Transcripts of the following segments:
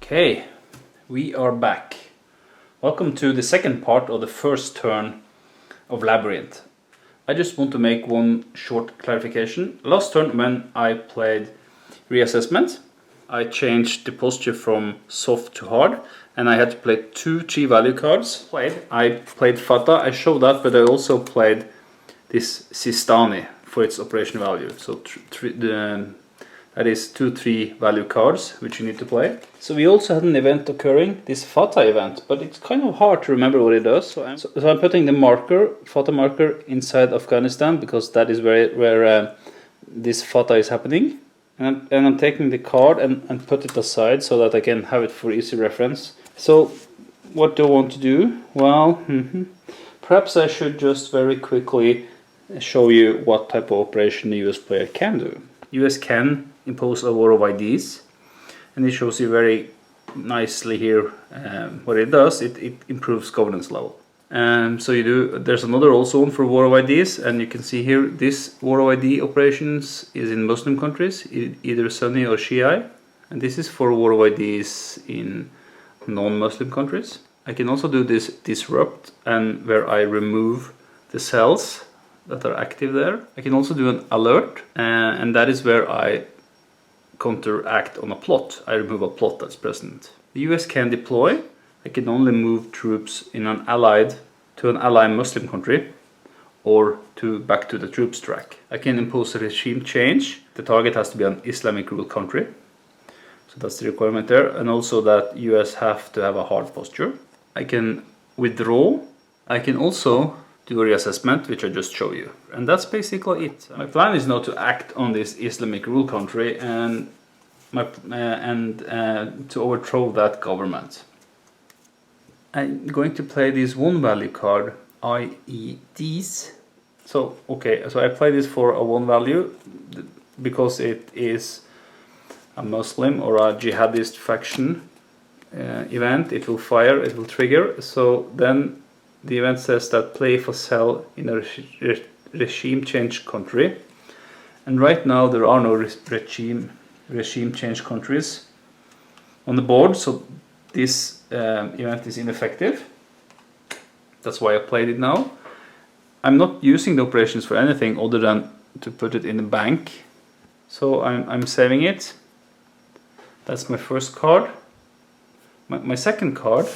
Okay, we are back. Welcome to the second part of the first turn of Labyrinth. I just want to make one short clarification. Last turn when I played reassessment, I changed the posture from soft to hard and I had to play two chi-value cards. I played Fata, I showed that, but I also played this Sistani for its operation value. So that is 2-3 value cards which you need to play. So we also had an event occurring, this Fata event, but it's kind of hard to remember what it does. So I'm putting the marker, Fata marker, inside Afghanistan because that is where this Fata is happening. And I'm taking the card and put it aside so that I can have it for easy reference. So what do I want to do? Well, perhaps I should just very quickly show you what type of operation the US player can do. US can impose a war of IDs, and it shows you very nicely here what it does. It improves governance level. So there's another also one for war of IDs, and you can see here this war of ID operations is in Muslim countries, either Sunni or Shia, and this is for war of IDs in non-Muslim countries. I can also do this disrupt, and where I remove the cells that are active there. I can also do an alert, and that is where I counteract on a plot. I remove a plot that's present. The US can deploy. I can only move troops in an allied Muslim country or back to the troops track. I can impose a regime change. The target has to be an Islamic ruled country. So that's the requirement there, and also that US have to have a hard posture. I can withdraw. I can also do a reassessment, which I just show you, and that's basically it. My plan is now to act on this Islamic rule country and to overthrow that government. I'm going to play this one value card, IEDs. So I play this for a one value because it is a Muslim or a jihadist faction event. It will fire, it will trigger. So then the event says that play for cell in a regime change country, and right now there are no regime change countries on the board, so this event is ineffective. That's why I played it now. I'm not using the operations for anything other than to put it in the bank, so I'm saving it. That's my first card. My second card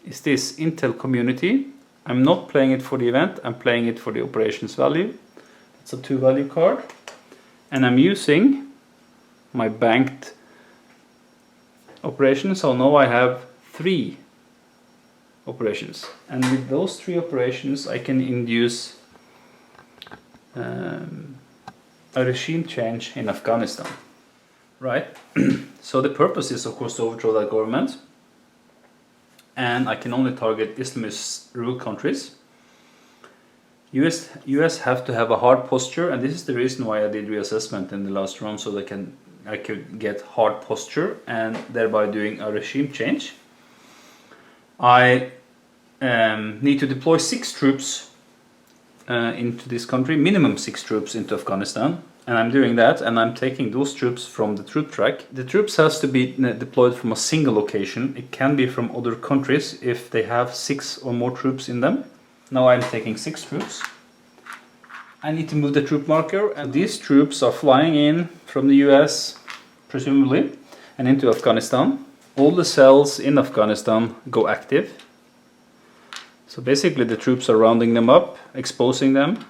is this Intel Community. I'm not playing it for the event, I'm playing it for the operations value. It's a 2 value card, and I'm using my banked operations. So now I have 3 operations, and with those 3 operations I can induce a regime change in Afghanistan. Right? So the purpose is of course to overthrow that government, and I can only target Islamist ruled countries. US have to have a hard posture, and this is the reason why I did reassessment in the last round, so that I could get hard posture and thereby doing a regime change. I need to deploy 6 troops into this country, minimum 6 troops into Afghanistan, and I'm doing that, and I'm taking those troops from the troop track. The troops has to be deployed from a single location. It can be from other countries if they have 6 or more troops in them. Now I'm taking 6 troops. I need to move the troop marker, and these troops are flying in from the US, presumably, and into Afghanistan. All the cells in Afghanistan go active. So basically the troops are rounding them up, exposing them,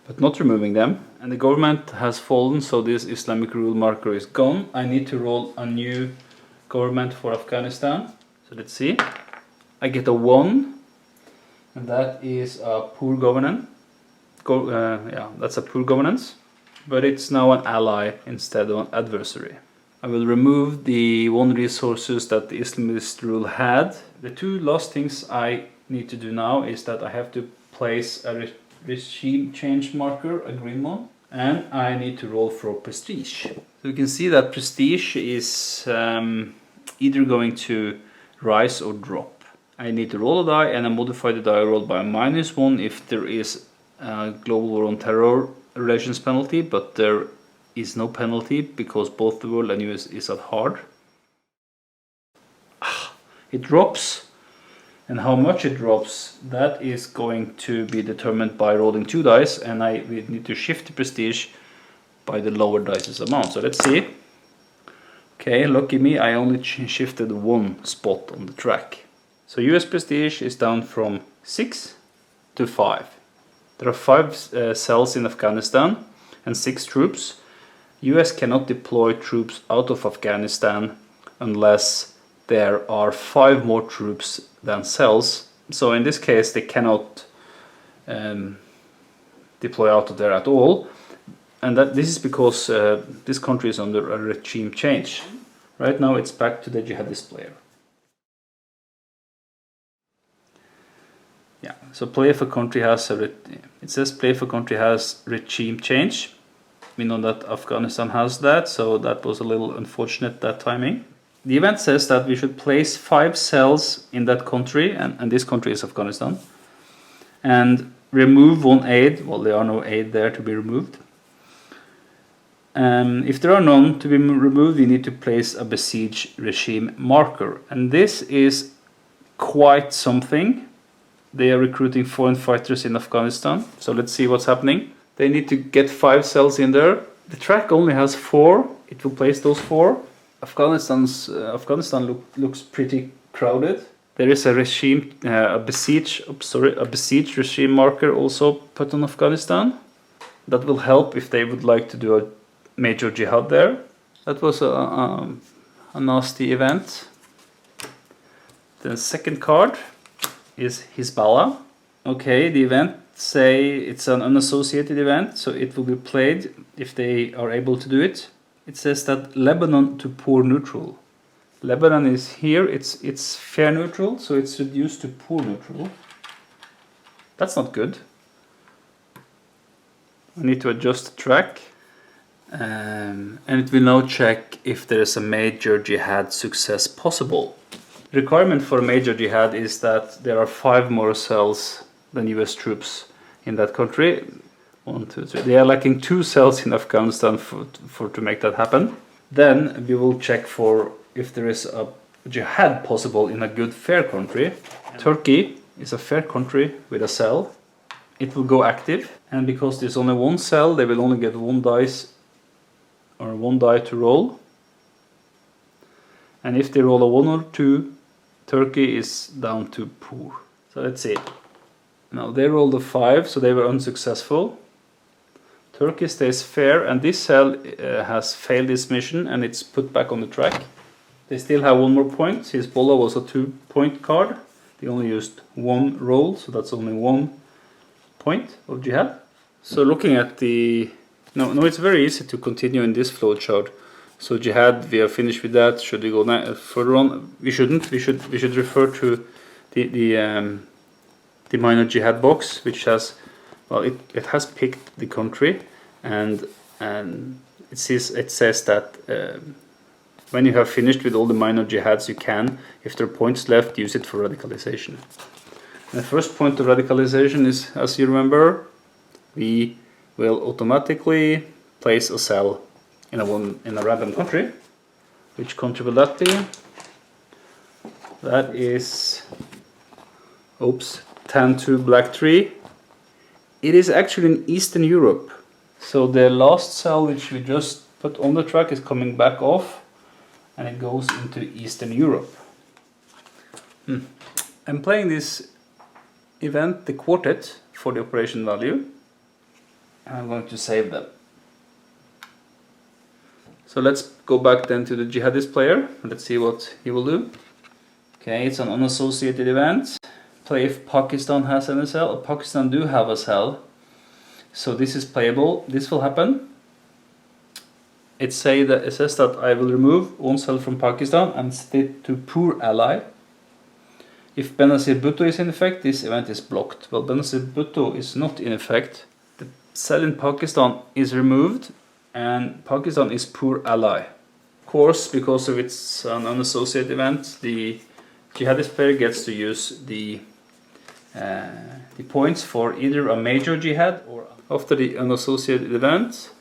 but not removing them. And the government has fallen, so this Islamic rule marker is gone. I need to roll a new government for Afghanistan. So let's see. I get a 1, and that is a poor governance. That's a poor governance, but it's now an ally instead of an adversary. I will remove the 1 resources that the Islamist rule had. The 2 last things I need to do now is that I have to place a regime change marker, a green one, and I need to roll for prestige. So you can see that prestige is either going to rise or drop. I need to roll a die, and I modify the die roll by a -1 if there is a global war on terror relations penalty, but there is no penalty because both the world and US is at hard. it drops, and how much it drops, that is going to be determined by rolling 2 dice, and we need to shift the prestige by the lower dice's amount. So let's see. Okay, lucky me, I only shifted 1 spot on the track. So US prestige is down from 6 to 5. There are 5 cells in Afghanistan and 6 troops. US cannot deploy troops out of Afghanistan unless there are 5 more troops than cells. So in this case they cannot deploy out of there at all. And this is because this country is under a regime change. Right now it's back to the jihadist player. Yeah, so play if a country has it says play if a country has regime change. We know that Afghanistan has that, so that was a little unfortunate, that timing. The event says that we should place 5 cells in that country, and this country is Afghanistan, and remove 1 aid. Well, there are no aid there to be removed. If there are none to be removed, we need to place a besiege regime marker, and this is quite something. They are recruiting foreign fighters in Afghanistan, so let's see what's happening. They need to get 5 cells in there. The track only has 4. It will place those 4. Afghanistan looks pretty crowded. There is a besiege regime marker also put on Afghanistan. That will help if they would like to do a major jihad there. That was a nasty event. The second card is Hezbollah. Okay, the event say it's an unassociated event, so it will be played if they are able to do it. It says that Lebanon to poor neutral. Lebanon is here, it's fair neutral, so it's reduced to poor neutral. That's not good. I need to adjust the track. And it will now check if there is a major jihad success possible. The requirement for a major jihad is that there are 5 more cells than US troops in that country. 1, 2, 3. They are lacking 2 cells in Afghanistan to make that happen. Then we will check for if there is a jihad possible in a good fair country. Turkey is a fair country with a cell. It will go active, and because there's only 1 cell, they will only get 1 dice or 1 die to roll. And if they roll a 1 or 2, Turkey is down to poor. So let's see. Now they rolled a 5, so they were unsuccessful. Turkey stays fair, and this cell has failed its mission and it's put back on the track. They still have 1 more point. Hezbollah was a 2-point card. They only used 1 roll, so that's only 1 point of jihad. So looking at the... No, it's very easy to continue in this flowchart. So jihad, we are finished with that. Should we go further on? We shouldn't. We should refer to the minor jihad box, which has, well, it has picked the country, and it says that when you have finished with all the minor jihads, you can, if there are points left, use it for radicalization. And the first point of radicalization is, as you remember, we will automatically place a cell in a random country. Which country will that be? That is, oops, Tan2 Black 3. It is actually in Eastern Europe. So the last cell which we just put on the track is coming back off, and it goes into Eastern Europe. I'm playing this event, the quartet, for the operation value. I'm going to save them. So let's go back then to the jihadist player. Let's see what he will do. Okay, it's an unassociated event. Play if Pakistan has any cell. Pakistan do have a cell. So this is playable. This will happen. It says that I will remove 1 cell from Pakistan and set it to poor ally. If Benazir Bhutto is in effect, this event is blocked. Well, Benazir Bhutto is not in effect. The cell in Pakistan is removed, and Pakistan is poor ally. Of course, because of it's an unassociated event, the jihadist player gets to use the points for either a major jihad, or after the unassociated event,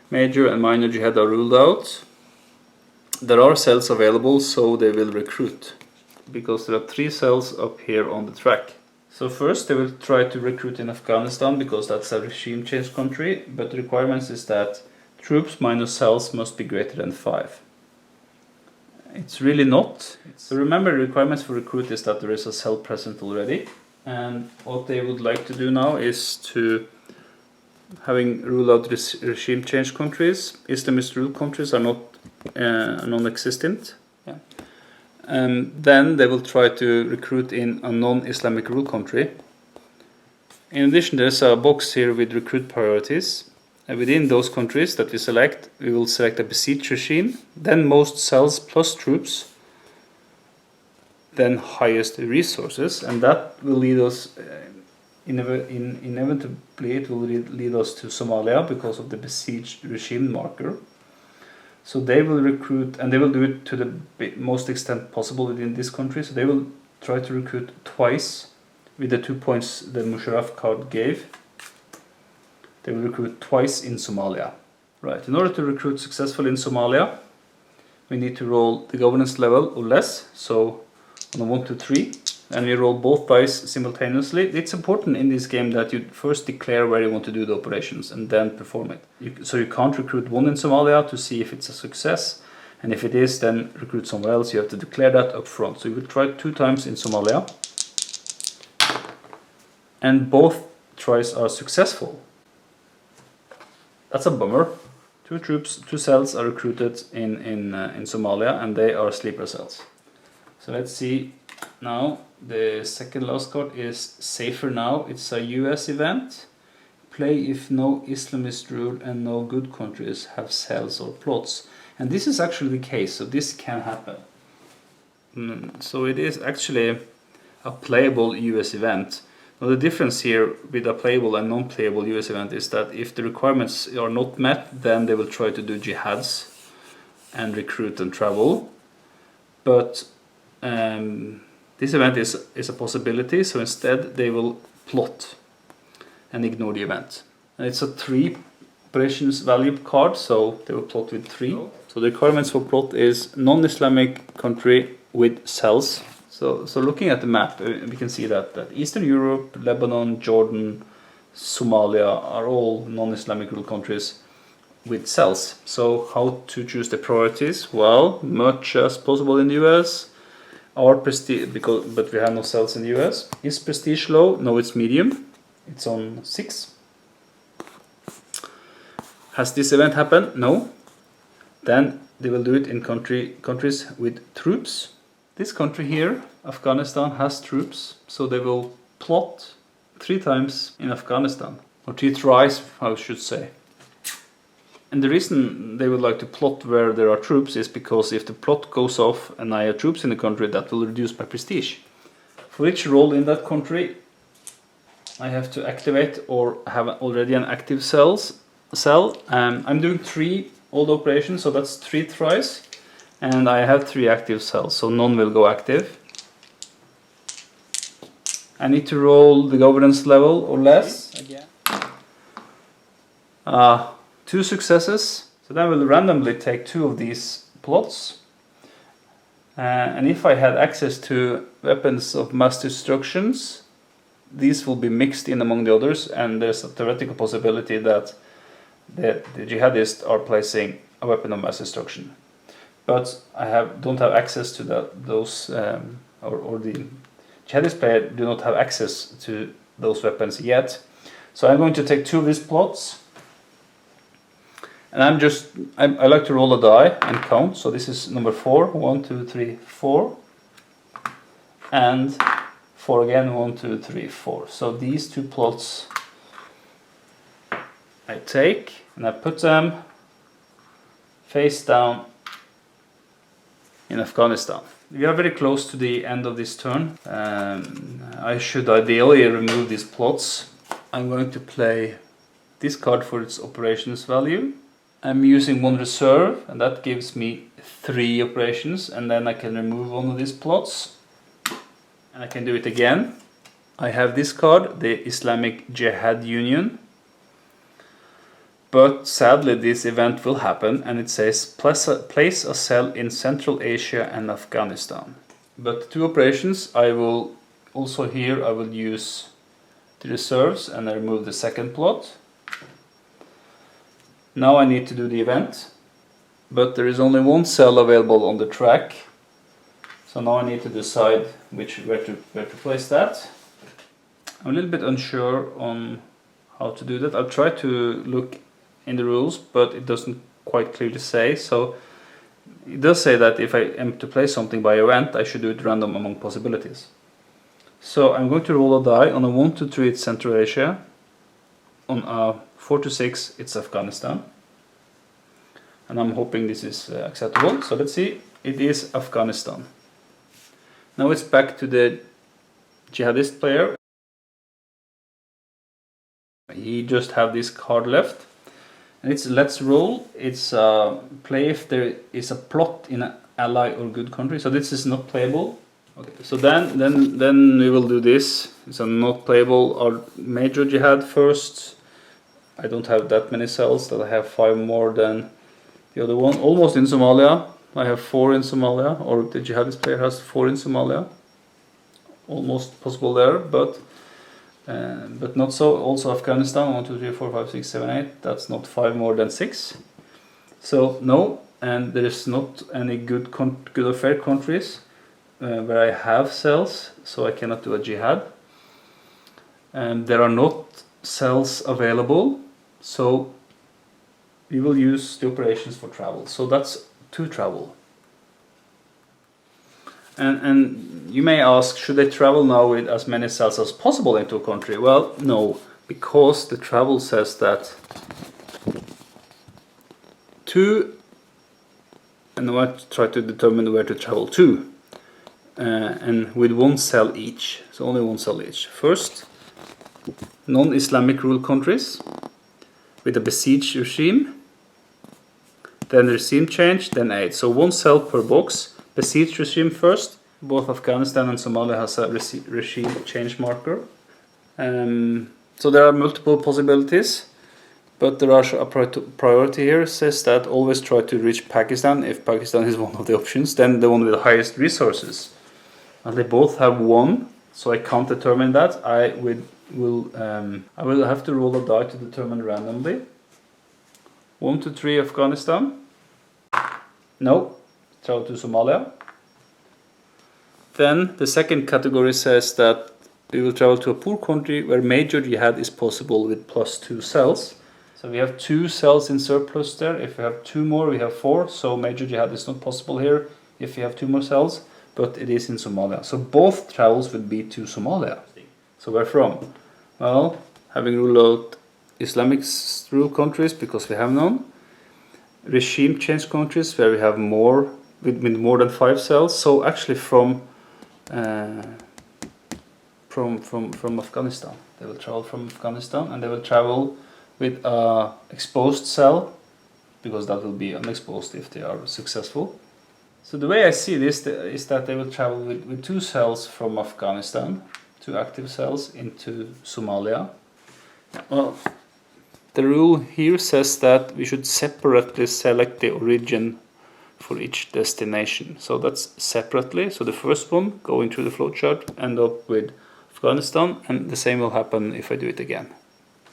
major and minor jihad are ruled out. There are cells available, so they will recruit. because there are 3 cells up here on the track. So first they will try to recruit in Afghanistan because that's a regime change country, but the requirements is that troops minus cells must be greater than 5. It's really not. So remember, the requirements for recruit is that there is a cell present already, and what they would like to do now is to having rule out regime change countries. Islamist rule countries are not non-existent. Yeah. Then they will try to recruit in a non-Islamic rule country. In addition, there's a box here with recruit priorities. And within those countries that we select, we will select a besieged regime, then most cells plus troops, then highest resources, and that will lead us, inevitably it will lead us to Somalia because of the besieged regime marker. So they will recruit, and they will do it to the most extent possible within this country, so they will try to recruit twice with the 2 points the Musharraf card gave. They will recruit twice in Somalia. Right, in order to recruit successfully in Somalia, we need to roll the governance level or less, so on a 1, 2, 3, and we roll both dice simultaneously. It's important in this game that you first declare where you want to do the operations and then perform it. So you can't recruit 1 in Somalia to see if it's a success, and if it is, then recruit somewhere else. You have to declare that up front. So you will try 2 times in Somalia, and both tries are successful. That's a bummer. 2 troops, 2 cells are recruited in Somalia, and they are sleeper cells. So let's see now. The second last card is Safer Now. It's a US event. Play if no Islamist rule and no good countries have cells or plots. And this is actually the case, so this can happen. So it is actually a playable US event. Now the difference here with a playable and non-playable US event is that if the requirements are not met, then they will try to do jihads and recruit and travel. But this event is a possibility, so instead they will plot and ignore the event. And it's a 3 operations value card, so they will plot with 3. So the requirements for plot is non-Islamic country with cells. So looking at the map, we can see that Eastern Europe, Lebanon, Jordan, Somalia are all non-Islamic rule countries with cells. So how to choose the priorities? Well, much as possible in the US. Our prestige, but we have no cells in the US. Is prestige low? No, it's medium. It's on 6. Has this event happened? No. Then they will do it in countries with troops. This country here, Afghanistan, has troops, so they will plot 3 times in Afghanistan, or 3 tries, I should say. And the reason they would like to plot where there are troops is because if the plot goes off and I have troops in the country, that will reduce my prestige. For each role in that country, I have to activate or have already an active cell. I'm doing 3 old operations, so that's 3 tries. And I have 3 active cells, so none will go active. I need to roll the governance level or less again. 2 successes, so then we'll randomly take 2 of these plots. And if I had access to weapons of mass destructions, these will be mixed in among the others, and there's a theoretical possibility that the jihadists are placing a weapon of mass destruction. But I don't have access to those, or the jihadist player do not have access to those weapons yet. So I'm going to take 2 of these plots, and I like to roll a die and count. So this is number 4, 1, 2, 3, 4, and 4 again, 1, 2, 3, 4. So these 2 plots I take and I put them face down in Afghanistan. We are very close to the end of this turn. I should ideally remove these plots. I'm going to play this card for its operations value. I'm using 1 reserve, and that gives me 3 operations, and then I can remove one of these plots. And I can do it again. I have this card, the Islamic Jihad Union. But sadly this event will happen, and it says place a cell in Central Asia and Afghanistan. But 2 operations, I will also here I will use the reserves and I remove the second plot. Now I need to do the event, but there is only 1 cell available on the track. So now I need to decide where to place that. I'm a little bit unsure on how to do that. I'll try to look in the rules, but it doesn't quite clearly say. So it does say that if I am to place something by event, I should do it random among possibilities. So I'm going to roll a die. On a 1 to 3 it's Central Asia, on a 4 to 6 it's Afghanistan, and I'm hoping this is acceptable. So let's see, it is Afghanistan. Now it's back to the Jihadist player. He just have this card left, and it's let's roll. It's play if there is a plot in an ally or good country. So this is not playable. Okay, so then we will do this. It's a not playable or major jihad first. I don't have that many cells, that I have 5 more than the other one. Almost in Somalia. I have 4 in Somalia, or the Jihadist player has 4 in Somalia. Almost possible there, but not so. Also Afghanistan, 1, 2, 3, 4, 5, 6, 7, 8. That's not 5 more than 6. So no, and there is not any good or fair countries where I have cells, so I cannot do a jihad. And there are not cells available, so we will use the operations for travel. So that's 2 travel. And you may ask, should I travel now with as many cells as possible into a country? Well, no, because the travel says that 2, and I try to determine where to travel to, and with 1 cell each, so only 1 cell each. First, non-Islamic rule countries with a besieged regime, then regime change, then aid. So 1 cell per box. Besieged regime first. Both Afghanistan and Somalia has a regime change marker. So there are multiple possibilities, but there are a priority here. It says that always try to reach Pakistan if Pakistan is one of the options, then the one with the highest resources. And they both have 1, so I can't determine that. I will have to roll a die to determine randomly. 1 to 3 Afghanistan. No. Travel to Somalia. Then the second category says that we will travel to a poor country where major jihad is possible with +2 cells. So we have 2 cells in surplus there. If we have 2 more, we have 4. So major jihad is not possible here if we have 2 more cells, but it is in Somalia. So both travels would be to Somalia. So where from? Well, having ruled out Islamic rule countries because we have none. Regime change countries where we have more with more than 5 cells. So actually from Afghanistan. They will travel from Afghanistan, and they will travel with a exposed cell, because that will be unexposed if they are successful. So the way I see this is that they will travel with 2 cells from Afghanistan, 2 active cells into Somalia. Well, the rule here says that we should separately select the origin for each destination. So that's separately. So the first one going through the flowchart end up with Afghanistan, and the same will happen if I do it again.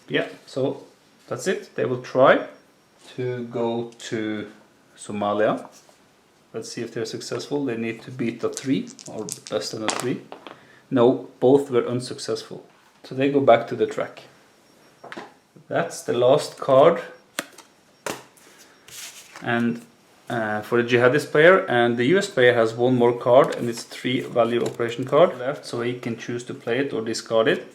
Yeah, so that's it. They will try to go to Somalia. Let's see if they're successful. They need to beat a 3 or less than a 3. No, both were unsuccessful. So they go back to the track. That's the last card. And for the Jihadist player, and the US player has 1 more card, and it's 3 value operation card left, so he can choose to play it or discard it.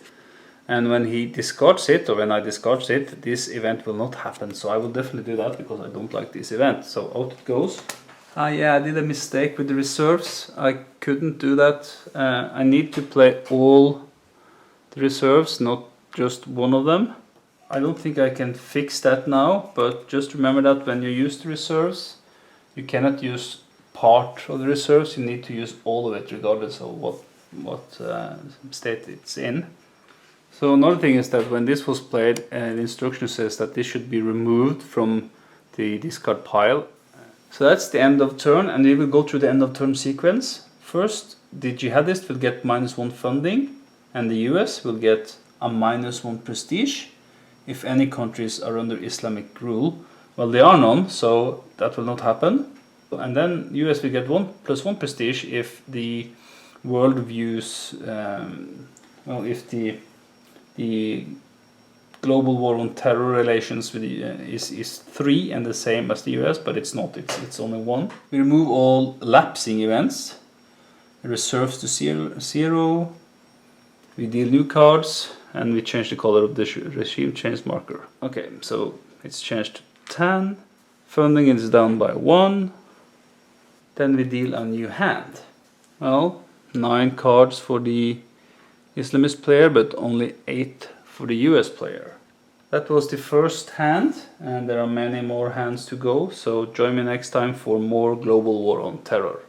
And when he discards it, or when I discard it, this event will not happen. So I will definitely do that because I don't like this event. So out it goes. Yeah, I did a mistake with the reserves. I couldn't do that. I need to play all the reserves, not just one of them. I don't think I can fix that now, but just remember that when you use the reserves, you cannot use part of the reserves. You need to use all of it, regardless of what state it's in. So another thing is that when this was played, the instruction says that this should be removed from the discard pile. So that's the end of turn, and we will go through the end of turn sequence First, the Jihadist will get -1 funding, and the US will get a -1 prestige if any countries are under Islamic rule. Well, there are none, so that will not happen. And then US will get 1+1 prestige if the world views, well, if the global war on terror relations with is 3 and the same as the US, but it's not, it's only 1. We remove all lapsing events, reserves to 0, we deal new cards, and we change the color of the regime change marker. Okay, so it's changed to 10, funding is down by 1, then we deal a new hand. Well, 9 cards for the Islamist player, but only 8 for the US player. That was the first hand, and there are many more hands to go, so join me next time for more global war on terror.